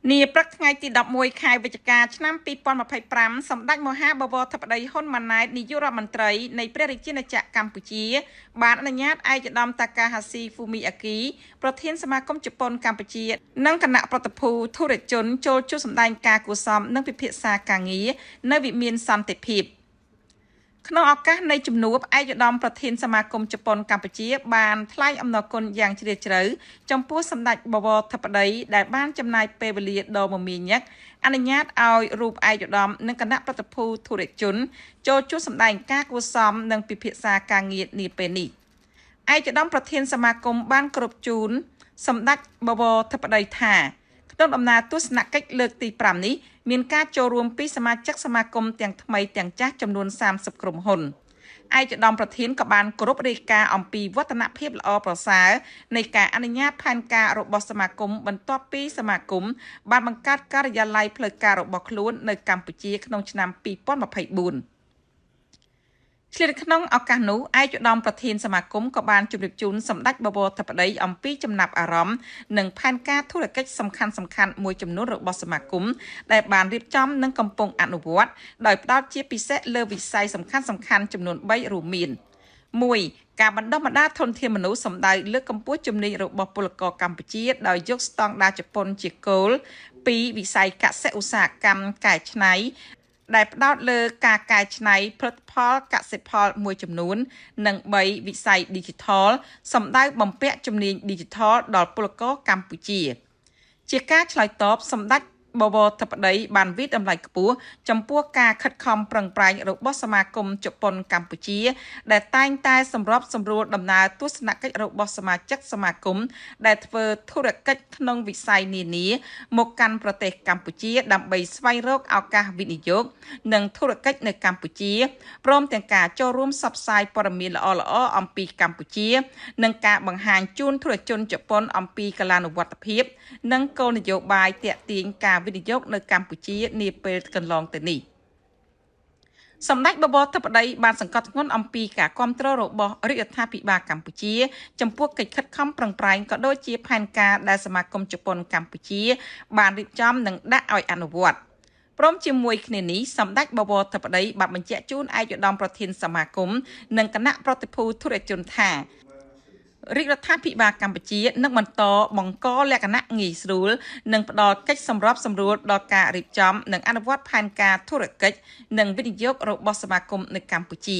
នាព្រឹកថ្ងៃទី11ខែវិច្ឆិកាឆ្នាំ2025សម្ដេចមហាបវរធិបតីហ៊ុនម៉ាណែតនាយករដ្ឋមន្ត្រីនៃព្រះរាជាណាចក្រកម្ពុជាបានអនុញ្ញាតឯកឧត្តមតាកាហាស៊ីហ្វូមីអាគីប្រធានសមាគមជប៉ុនកម្ពុជានិងគណៈប្រតិភូធុរជនចូលជួបសម្ដែងការគួសមនិងពិភាក្សាការងារនៅវិមានសន្តិភាពក្នុងឱកាសនៃជំនួបឯកឧត្តមប្រធានសមាគមជប៉ុនកម្ពុជាបានថ្លែងអំណរគុណយ៉ាងជ្រាលជ្រៅចំពោះសម្ដេចបវរធិបតីដែលបានចំណាយពេលវេលាដ៏មមាញឹកអនុញ្ញាតឲ្យរូបឯកឧត្តមនិងគណៈប្រតិភូធុរជនចូលជួបសម្ដែងការគួសមនិងពិភាក្សាការងារនាពេលនេះឯកឧត្តមប្រធានសមាគមបានគោរពជូនសម្ដេចបវរធិបតីថាក្នុងដំណើរទស្សនកិច្ចលើកទី5នេះមានការចូលរួមពីសមាជិកសមាគមទាំងថ្មីទាំងចាស់ចំនួន30ក្រុមហ៊ុនឯកឧត្តមប្រធានក៏បានគោរពរាយការណ៍អំពីវឌ្ឍនភាពល្អប្រសើរនៃការអនុញ្ញាតផែនការរបស់សមាគមបន្ទាប់ពីសមាគមបានបង្កើតការិយាល័យផ្លូវការរបស់ខ្លួននៅកម្ពុជាក្នុងឆ្នាំ2024ឆ្លៀតក្នុងឱកាសនោះឯកឧត្តមប្រធានសមាគមក៏បានជម្រាបជូនសម្ដេចបវរធិបតីអំពីចំណាប់អារម្មណ៍និងផែនការធុរកិច្ចសំខាន់ៗមួយចំនួនរបស់សមាគមដែលបានរៀបចំនិងកំពុងអនុវត្តដោយផ្ដោតជាពិសេសលើវិស័យសំខាន់ៗចំនួន3រួមមាន 1. ការបណ្ដុះបណ្ដាលធនធានមនុស្សសំដៅលើកកម្ពស់ជំនាញរបស់ពលករកម្ពុជាដោយយកស្តង់ដារជប៉ុនជាគោល 2. វិស័យកសិឧស្សាហកម្មកែច្នៃដែលផ្ដោតលើការកែច្នៃផលិតផលកសិផលមួយចំនួននិង 3. វិស័យ Digital សំដៅបំពាក់ជំនាញ Digital ដល់ពលករកម្ពុជាជាការឆ្លើយតបសម្ដេចបវរធិបតីបានវិតម្លៃខ្ពស់ចំពោះការខិតខំប្រឹងប្រែងរបស់សមាគមជប៉ុនកម្ពុជាដែលតែងតែសម្របសម្រួលដំណើរទស្សនកិច្ចរបស់សមាជិកសមាគមដែលធ្វើធុរកិច្ចក្នុងវិស័យនានាមកកាន់ប្រទេសកម្ពុជាដើម្បីស្វែងរកឱកាសវិនិយោគនិងធុរកិច្ចនៅកម្ពុជាព្រមទាំងការចូលរួមផ្សព្វផ្សាយព័ត៌មានល្អៗអំពីកម្ពុជានិងការបង្ហាញជូនធុរជនជប៉ុនអំពីកលានុវត្តភាពនិងគោលនយោបាយទាក់ទាញការវិនិយោគនៅកម្ពុជានាពេលកន្លងទៅនេះសម្ដេចបវរធិបតីបានសង្កត់ធ្ងន់អំពីការគាំទ្ររបស់រាជរដ្ឋាភិបាលកម្ពុជាចំពោះកិច្ចខិតខំប្រឹងប្រែងក៏ដូចជាផែនការដែលសមាគមជប៉ុនកម្ពុជាបានរៀបចំនិងដាក់ឲ្យអនុវត្តព្រមជាមួយគ្នានេះសម្ដេចបវរធិបតីបានបញ្ជាក់ជូនឯកឧត្តមប្រធានសមាគមនិងគណៈប្រតិភូធុរជនថារាជរដ្ឋាភិបាលកម្ពុជានឹងបន្តបង្កលក្ខណៈងាយស្រួលនិងផ្ដល់កិច្ចសម្របសម្រួលដល់ការរៀបចំនិងអនុវត្តផែនការធុរកិច្ចនិងវិនិយោគរបស់សមាគមនៅកម្ពុជា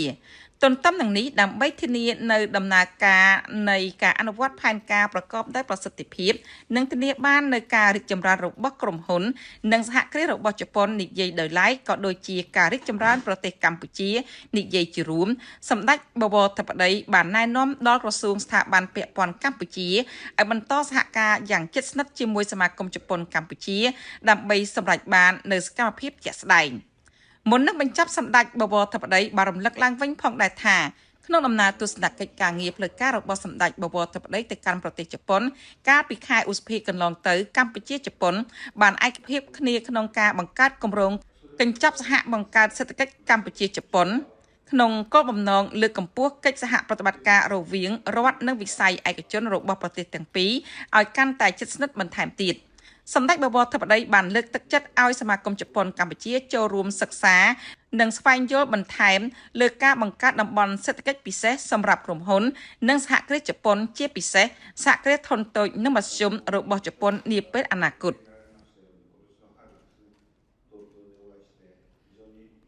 ទន្ទឹមនឹងនេះដើម្បីធានានៅដំណើរការនៃការអនុវត្តផែនការប្រកបដោយប្រសិទ្ធភាពនិងធានាបាននៅការរីកចម្រើនរបស់ក្រុមហ៊ុននិងសហគ្រាសរបស់ជប៉ុននិយាយដោយឡែកក៏ដូចជាការរីកចម្រើនប្រទេសកម្ពុជានិយាយជារួមសម្ដេចបវរធិបតីបានណែនាំដល់ក្រសួងស្ថាប័នពាក់ព័ន្ធកម្ពុជាឲ្យបន្តសហការយ៉ាងជិតស្និទ្ធជាមួយសមាគមជប៉ុនកម្ពុជាដើម្បីសម្រេចបាននូវសកម្មភាពជាក់ស្ដែងមុននឹងបញ្ចប់សម្ដេចបវរធិបតីបានរំលឹកឡើងវិញផងដែរថាក្នុងដំណើរទស្សនកិច្ចការងារផ្លូវការរបស់សម្ដេចបវរធិបតីទៅកាន់ប្រទេសជប៉ុនកាលពីខែឧសភាកន្លងទៅកម្ពុជាជប៉ុនបានឯកភាពគ្នាក្នុងការបង្កើតគម្រោងកញ្ចប់សហបង្កើតសេដ្ឋកិច្ចកម្ពុជាជប៉ុនក្នុងគោលបំណងលើកកម្ពស់កិច្ចសហប្រតិបត្តិការរវាងរដ្ឋនិងវិស័យឯកជនរបស់ប្រទេសទាំងពីរឲ្យកាន់តែជិតស្និទ្ធបន្ថែមទៀតសម្ដេចបវរធិបតីបានលើកទឹកចិត្តឲ្យសមាគមជប៉ុនកម្ពុជាចូលរួមសិក្សានិងស្វែងយល់បន្ថែមលើការបង្កើតតំបន់សេដ្ឋកិច្ចពិសេសសម្រាប់ក្រុមហ៊ុននិងសហគ្រាសជប៉ុនជាពិសេសសហគ្រាសធុនតូចនិងមធ្យមរបស់ជប៉ុននាពេលអនាគត។